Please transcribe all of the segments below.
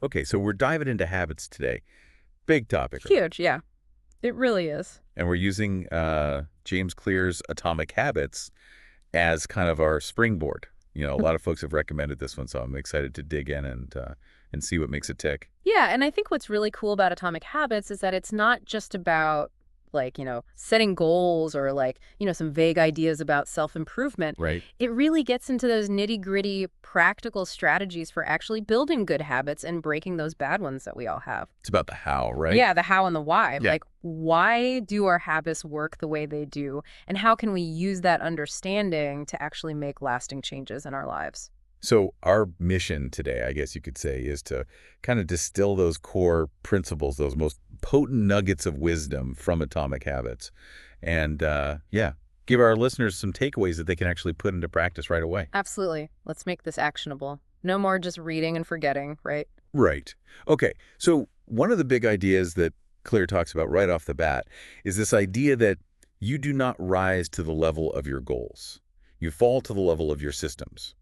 Okay, so we're diving into habits today. Big topic, right? Huge, yeah. It really is. And we're using James Clear's Atomic Habits as kind of our springboard. A lot of folks have recommended this one, so I'm excited to dig in and see what makes it tick. Yeah, and I think what's really cool about Atomic Habits is that it's not just about setting goals or some vague ideas about self-improvement. Right. It really gets into those nitty-gritty practical strategies for actually building good habits and breaking those bad ones that we all have. It's about the how, right? Yeah, the how and the why. Yeah. Like, why do our habits work the way they do? And how can we use that understanding to actually make lasting changes in our lives? So our mission today, I guess you could say, is to kind of distill those core principles, those most potent nuggets of wisdom from Atomic Habits, and give our listeners some takeaways that they can actually put into practice right away. Absolutely. Let's make this actionable. No more just reading and forgetting, right? Right. Okay. So one of the big ideas that Clear talks about right off the bat is this idea that you do not rise to the level of your goals. You fall to the level of your systems.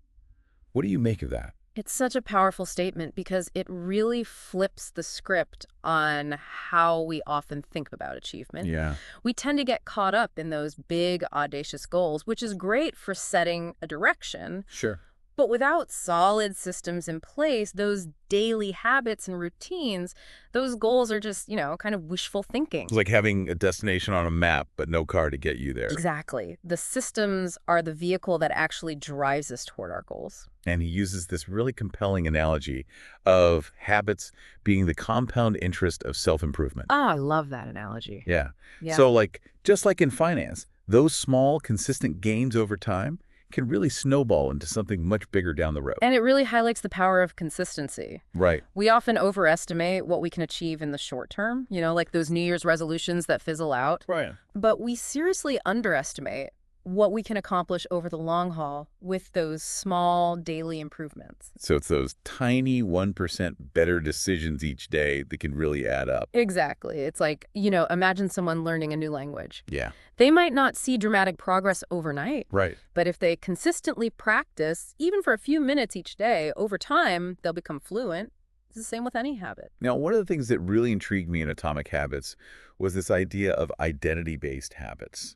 What do you make of that? It's such a powerful statement because it really flips the script on how we often think about achievement. Yeah. We tend to get caught up in those big, audacious goals, which is great for setting a direction. Sure. But without solid systems in place, those daily habits and routines, those goals are just, kind of wishful thinking. It's like having a destination on a map, but no car to get you there. Exactly. The systems are the vehicle that actually drives us toward our goals. And he uses this really compelling analogy of habits being the compound interest of self-improvement. Oh, I love that analogy. Yeah. Yeah. So just like in finance, those small, consistent gains over time can really snowball into something much bigger down the road. And it really highlights the power of consistency. Right. We often overestimate what we can achieve in the short term, like those New Year's resolutions that fizzle out. Right. But we seriously underestimate what we can accomplish over the long haul with those small daily improvements. So it's those tiny 1% better decisions each day that can really add up. Exactly. It's like, imagine someone learning a new language. Yeah. They might not see dramatic progress overnight, Right. but if they consistently practice, even for a few minutes each day, over time, they'll become fluent. It's the same with any habit. Now, one of the things that really intrigued me in Atomic Habits was this idea of identity-based habits.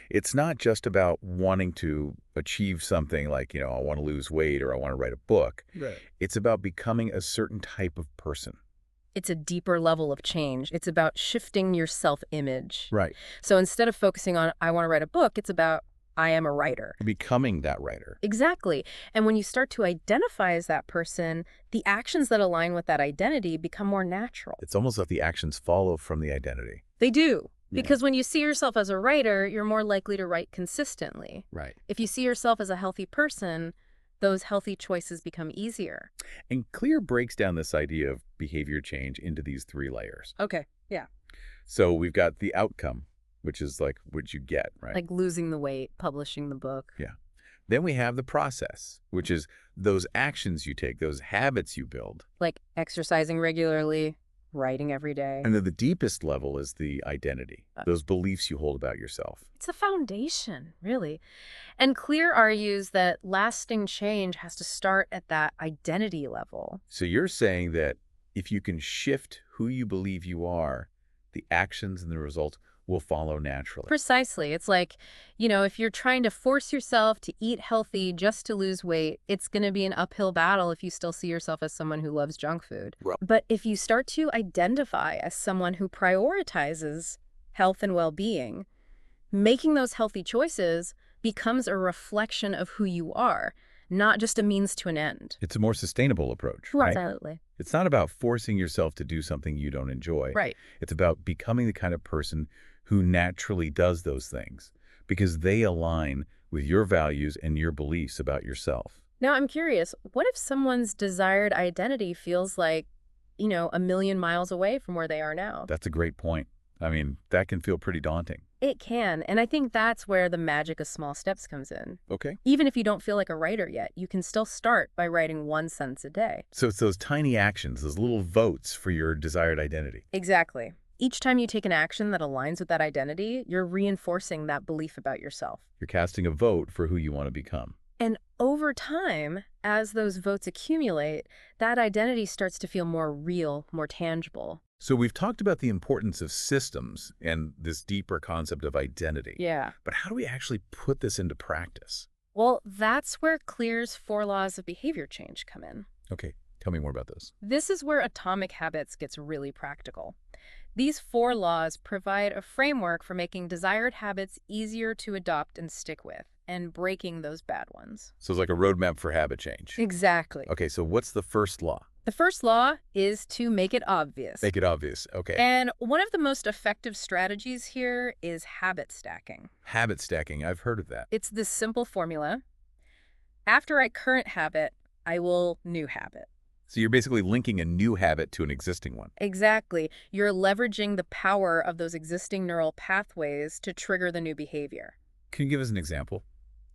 It's not just about wanting to achieve something like, I want to lose weight or I want to write a book. Right. It's about becoming a certain type of person. It's a deeper level of change. It's about shifting your self-image. Right. So instead of focusing on, I want to write a book, it's about, I am a writer. Becoming that writer. Exactly. And when you start to identify as that person, the actions that align with that identity become more natural. It's almost like the actions follow from the identity. They do. Yeah. Because when you see yourself as a writer, you're more likely to write consistently. Right. If you see yourself as a healthy person, those healthy choices become easier. And Clear breaks down this idea of behavior change into these 3 layers. Okay. Yeah. So we've got the outcome, which is like what you get, right? Like losing the weight, publishing the book. Yeah. Then we have the process, which is those actions you take, those habits you build. Like exercising regularly, writing every day. And then the deepest level is the identity, those beliefs you hold about yourself. It's a foundation, really. And Clear argues that lasting change has to start at that identity level. So you're saying that if you can shift who you believe you are, the actions and the results will follow naturally. Precisely. It's like, if you're trying to force yourself to eat healthy just to lose weight, it's going to be an uphill battle if you still see yourself as someone who loves junk food. Right. But if you start to identify as someone who prioritizes health and well-being, making those healthy choices becomes a reflection of who you are, not just a means to an end. It's a more sustainable approach, right? Absolutely. It's not about forcing yourself to do something you don't enjoy. Right. It's about becoming the kind of person who naturally does those things because they align with your values and your beliefs about yourself. Now, I'm curious, what if someone's desired identity feels like, a million miles away from where they are now? That's a great point. I mean, that can feel pretty daunting. It can, and I think that's where the magic of small steps comes in. Okay. Even if you don't feel like a writer yet, you can still start by writing 1 sentence a day. So it's those tiny actions, those little votes for your desired identity. Exactly. Each time you take an action that aligns with that identity, you're reinforcing that belief about yourself. You're casting a vote for who you want to become. And over time, as those votes accumulate, that identity starts to feel more real, more tangible. So we've talked about the importance of systems and this deeper concept of identity. Yeah. But how do we actually put this into practice? Well, that's where Clear's 4 laws of behavior change come in. Okay, tell me more about those. This is where Atomic Habits gets really practical. These 4 laws provide a framework for making desired habits easier to adopt and stick with, and breaking those bad ones. So it's like a roadmap for habit change. Exactly. Okay, so what's the first law? The first law is to make it obvious. Make it obvious. Okay. And one of the most effective strategies here is habit stacking. Habit stacking, I've heard of that. It's this simple formula. After I current habit, I will new habit. So you're basically linking a new habit to an existing one. Exactly. You're leveraging the power of those existing neural pathways to trigger the new behavior. Can you give us an example?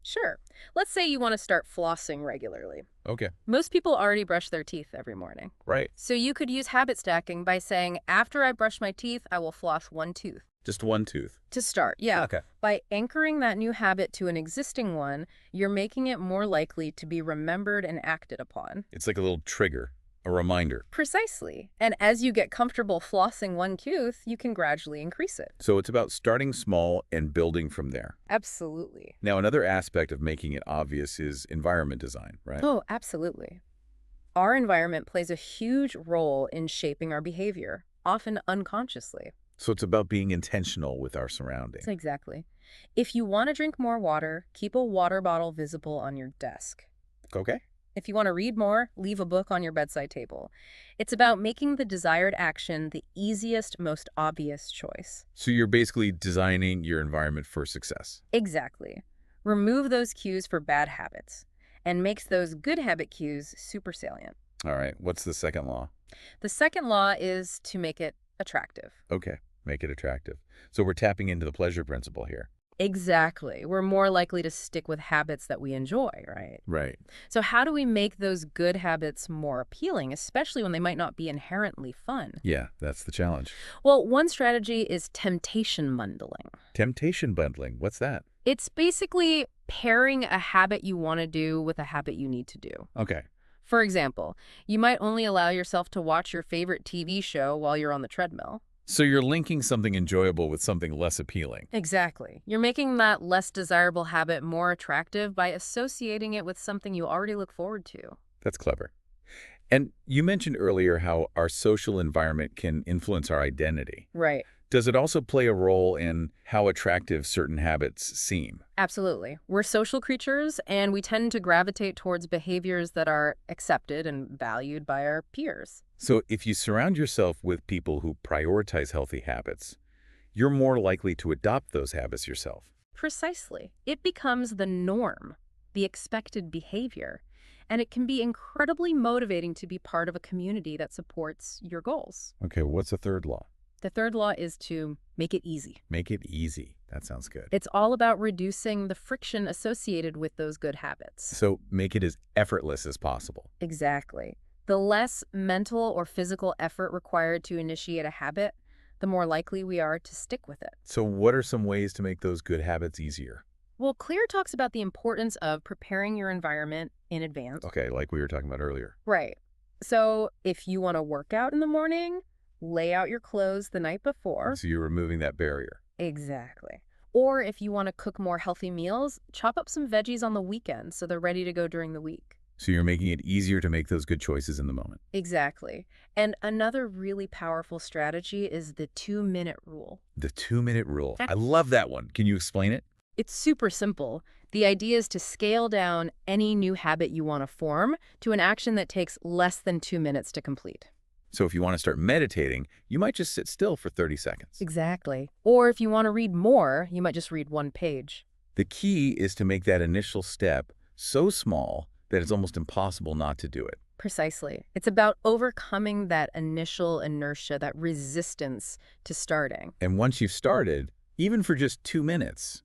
Sure. Let's say you want to start flossing regularly. Okay. Most people already brush their teeth every morning. Right. So you could use habit stacking by saying, after I brush my teeth, I will floss one tooth. Just one tooth. To start, yeah. Okay. By anchoring that new habit to an existing one, you're making it more likely to be remembered and acted upon. It's like a little trigger, a reminder. Precisely. And as you get comfortable flossing one tooth, you can gradually increase it. So it's about starting small and building from there. Absolutely. Now, another aspect of making it obvious is environment design, right? Oh, absolutely. Our environment plays a huge role in shaping our behavior, often unconsciously. So it's about being intentional with our surroundings. Exactly. If you want to drink more water, keep a water bottle visible on your desk. Okay. If you want to read more, leave a book on your bedside table. It's about making the desired action the easiest, most obvious choice. So you're basically designing your environment for success. Exactly. Remove those cues for bad habits and makes those good habit cues super salient. All right. What's the second law? The second law is to make it attractive. Okay. Make it attractive. So we're tapping into the pleasure principle here. Exactly. We're more likely to stick with habits that we enjoy, right? Right. So how do we make those good habits more appealing, especially when they might not be inherently fun? Yeah, that's the challenge. Well, one strategy is temptation bundling. Temptation bundling. What's that? It's basically pairing a habit you want to do with a habit you need to do. Okay. For example, you might only allow yourself to watch your favorite TV show while you're on the treadmill. So you're linking something enjoyable with something less appealing. Exactly. You're making that less desirable habit more attractive by associating it with something you already look forward to. That's clever. And you mentioned earlier how our social environment can influence our identity. Right. Does it also play a role in how attractive certain habits seem? Absolutely. We're social creatures, and we tend to gravitate towards behaviors that are accepted and valued by our peers. So if you surround yourself with people who prioritize healthy habits, you're more likely to adopt those habits yourself. Precisely. It becomes the norm, the expected behavior, and it can be incredibly motivating to be part of a community that supports your goals. Okay, what's the third law? The third law is to make it easy. Make it easy. That sounds good. It's all about reducing the friction associated with those good habits. So make it as effortless as possible. Exactly. The less mental or physical effort required to initiate a habit, the more likely we are to stick with it. So what are some ways to make those good habits easier? Well, Clear talks about the importance of preparing your environment in advance. Okay, like we were talking about earlier. Right. So if you want to work out in the morning, lay out your clothes the night before. So you're removing that barrier. Exactly. Or if you want to cook more healthy meals, chop up some veggies on the weekend so they're ready to go during the week. So you're making it easier to make those good choices in the moment. Exactly. And another really powerful strategy is the 2-minute rule. The 2-minute rule. I love that one. Can you explain it? It's super simple. The idea is to scale down any new habit you want to form to an action that takes less than 2 minutes to complete. So if you want to start meditating, you might just sit still for 30 seconds. Exactly. Or if you want to read more, you might just read 1 page. The key is to make that initial step so small that it's almost impossible not to do it. Precisely. It's about overcoming that initial inertia, that resistance to starting. And once you've started, even for just 2 minutes,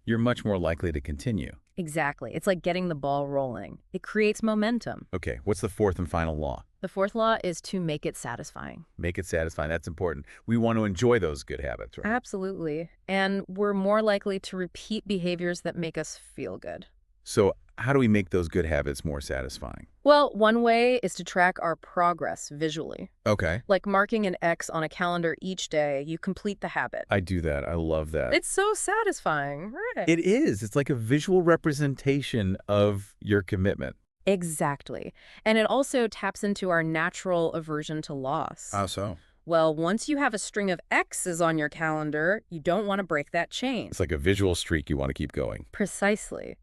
you're much more likely to continue. Exactly. It's like getting the ball rolling. It creates momentum. Okay, what's the fourth and final law? The fourth law is to make it satisfying. Make it satisfying. That's important. We want to enjoy those good habits, right? Absolutely. And we're more likely to repeat behaviors that make us feel good. So how do we make those good habits more satisfying? Well, one way is to track our progress visually. Okay. Like marking an X on a calendar each day, you complete the habit. I do that. I love that. It's so satisfying, right? It is. It's like a visual representation of your commitment. Exactly. And it also taps into our natural aversion to loss. How so? Well, once you have a string of X's on your calendar, you don't want to break that chain. It's like a visual streak you want to keep going. Precisely.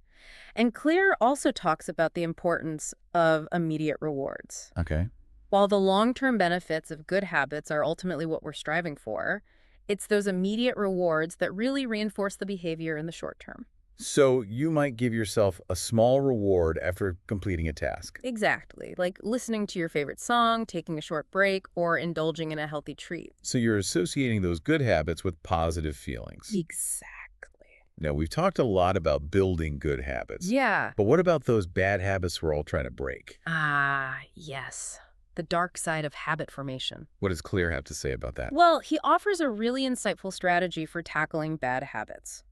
And Clear also talks about the importance of immediate rewards. Okay. While the long-term benefits of good habits are ultimately what we're striving for, it's those immediate rewards that really reinforce the behavior in the short term. So you might give yourself a small reward after completing a task. Exactly, like listening to your favorite song, taking a short break, or indulging in a healthy treat. So you're associating those good habits with positive feelings. Exactly. Now, we've talked a lot about building good habits. Yeah. But what about those bad habits we're all trying to break? Ah, yes. The dark side of habit formation. What does Clear have to say about that? Well, he offers a really insightful strategy for tackling bad habits.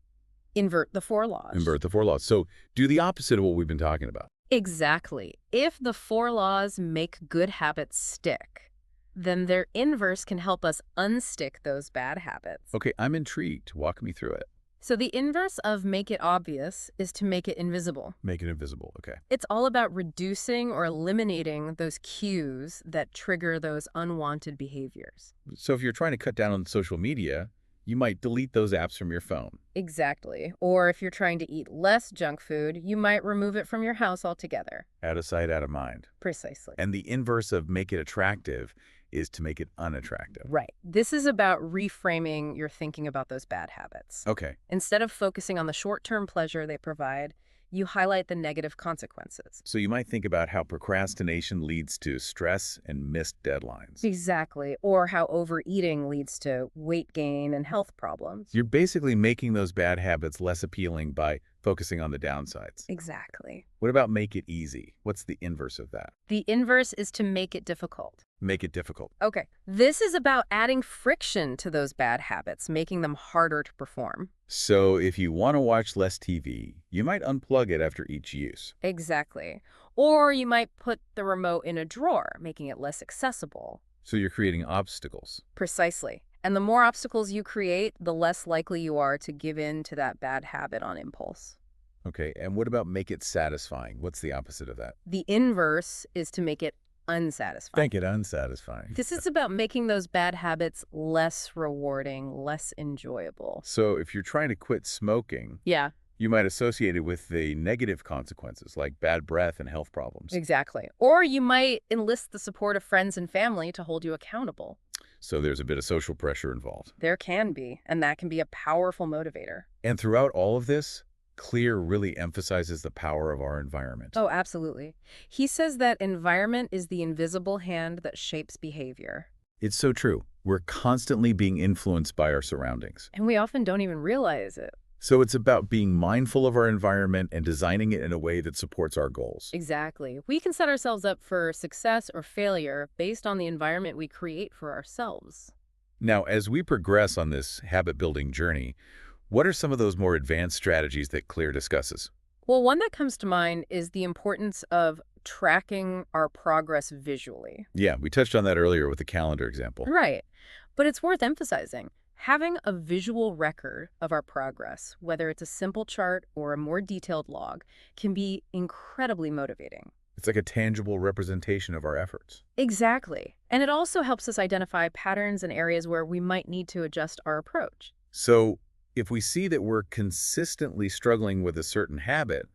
Invert the four laws. Invert the four laws. So do the opposite of what we've been talking about. Exactly. If the four laws make good habits stick, then their inverse can help us unstick those bad habits. Okay, I'm intrigued. Walk me through it. So the inverse of make it obvious is to make it invisible. Make it invisible. Okay. It's all about reducing or eliminating those cues that trigger those unwanted behaviors. So if you're trying to cut down on social media, you might delete those apps from your phone. Exactly. Or if you're trying to eat less junk food, you might remove it from your house altogether. Out of sight, out of mind. Precisely. And the inverse of make it attractive is to make it unattractive. Right. This is about reframing your thinking about those bad habits. Okay. Instead of focusing on the short-term pleasure they provide, you highlight the negative consequences. So you might think about how procrastination leads to stress and missed deadlines. Exactly. Or how overeating leads to weight gain and health problems. You're basically making those bad habits less appealing by focusing on the downsides. Exactly. What about make it easy? What's the inverse of that? The inverse is to make it difficult. Make it difficult. Okay. This is about adding friction to those bad habits, making them harder to perform. So if you want to watch less TV, you might unplug it after each use. Exactly. Or you might put the remote in a drawer, making it less accessible. So you're creating obstacles. Precisely. And the more obstacles you create, the less likely you are to give in to that bad habit on impulse. Okay, and what about make it satisfying? What's the opposite of that? The inverse is to make it unsatisfying. Make it unsatisfying. This is about making those bad habits less rewarding, less enjoyable. So if you're trying to quit smoking, Yeah, you might associate it with the negative consequences like bad breath and health problems. exactly. Or you might enlist the support of friends and family to hold you accountable. So there's a bit of social pressure involved. There can be, and that can be a powerful motivator. And throughout all of this, Clear really emphasizes the power of our environment. Oh, absolutely. He says that environment is the invisible hand that shapes behavior. It's so true. We're constantly being influenced by our surroundings. And we often don't even realize it. So it's about being mindful of our environment and designing it in a way that supports our goals. Exactly. We can set ourselves up for success or failure based on the environment we create for ourselves. Now, as we progress on this habit-building journey, what are some of those more advanced strategies that Clear discusses? Well, one that comes to mind is the importance of tracking our progress visually. Yeah, we touched on that earlier with the calendar example. Right. But it's worth emphasizing. Having a visual record of our progress, whether it's a simple chart or a more detailed log, can be incredibly motivating. It's like a tangible representation of our efforts. Exactly. And it also helps us identify patterns and areas where we might need to adjust our approach. So if we see that we're consistently struggling with a certain habit,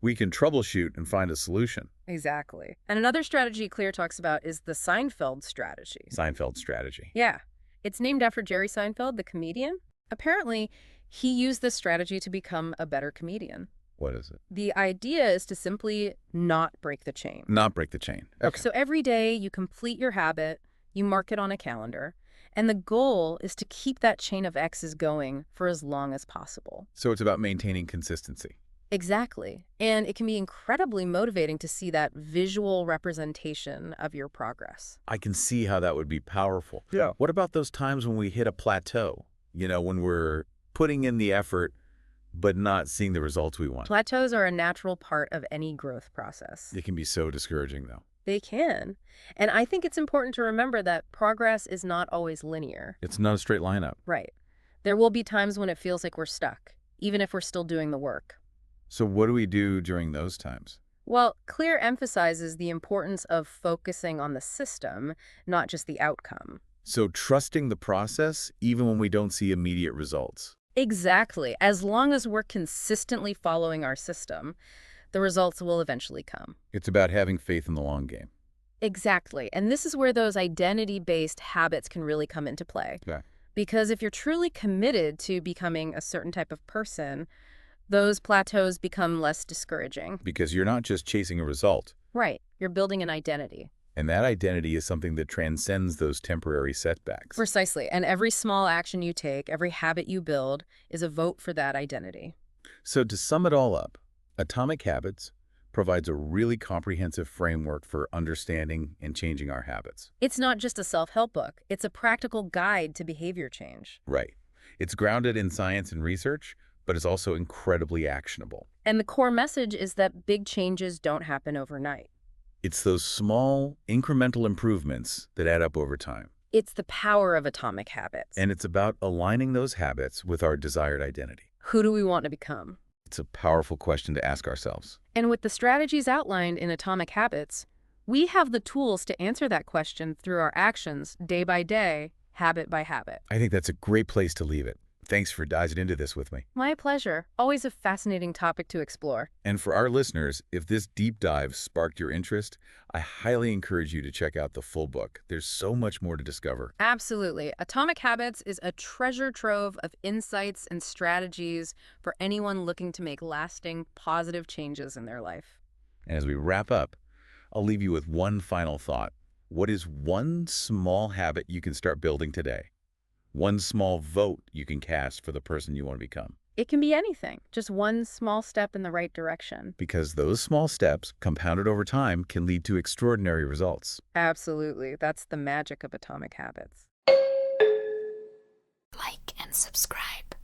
we can troubleshoot and find a solution. Exactly. And another strategy Clear talks about is the Seinfeld strategy. Seinfeld strategy. Yeah. It's named after Jerry Seinfeld, the comedian. Apparently, he used this strategy to become a better comedian. What is it? The idea is to simply not break the chain. Not break the chain. Okay. So every day you complete your habit, you mark it on a calendar, and the goal is to keep that chain of X's going for as long as possible. So it's about maintaining consistency. Exactly. And it can be incredibly motivating to see that visual representation of your progress. I can see how that would be powerful. Yeah. What about those times when we hit a plateau? You know, when we're putting in the effort, but not seeing the results we want. Plateaus are a natural part of any growth process. It can be so discouraging, though. They can. And I think it's important to remember that progress is not always linear. It's not a straight line up. Right. There will be times when it feels like we're stuck, even if we're still doing the work. So what do we do during those times? Well, Clear emphasizes the importance of focusing on the system, not just the outcome. So trusting the process even when we don't see immediate results. Exactly. As long as we're consistently following our system, the results will eventually come. It's about having faith in the long game. Exactly. And this is where those identity-based habits can really come into play. Okay. Because if you're truly committed to becoming a certain type of person, those plateaus become less discouraging. Because you're not just chasing a result. Right. You're building an identity. And that identity is something that transcends those temporary setbacks. Precisely. And every small action you take, every habit you build, is a vote for that identity. So to sum it all up, Atomic Habits provides a really comprehensive framework for understanding and changing our habits. It's not just a self-help book. It's a practical guide to behavior change. Right. It's grounded in science and research, but it's also incredibly actionable. And the core message is that big changes don't happen overnight. It's those small, incremental improvements that add up over time. It's the power of Atomic Habits. And it's about aligning those habits with our desired identity. Who do we want to become? It's a powerful question to ask ourselves. And with the strategies outlined in Atomic Habits, we have the tools to answer that question through our actions, day by day, habit by habit. I think that's a great place to leave it. Thanks for diving into this with me. My pleasure. Always a fascinating topic to explore. And for our listeners, if this deep dive sparked your interest, I highly encourage you to check out the full book. There's so much more to discover. Absolutely. Atomic Habits is a treasure trove of insights and strategies for anyone looking to make lasting, positive changes in their life. And as we wrap up, I'll leave you with one final thought. What is one small habit you can start building today? One small vote you can cast for the person you want to become. It can be anything, just one small step in the right direction. Because those small steps, compounded over time, can lead to extraordinary results. Absolutely. That's the magic of Atomic Habits. Like and subscribe.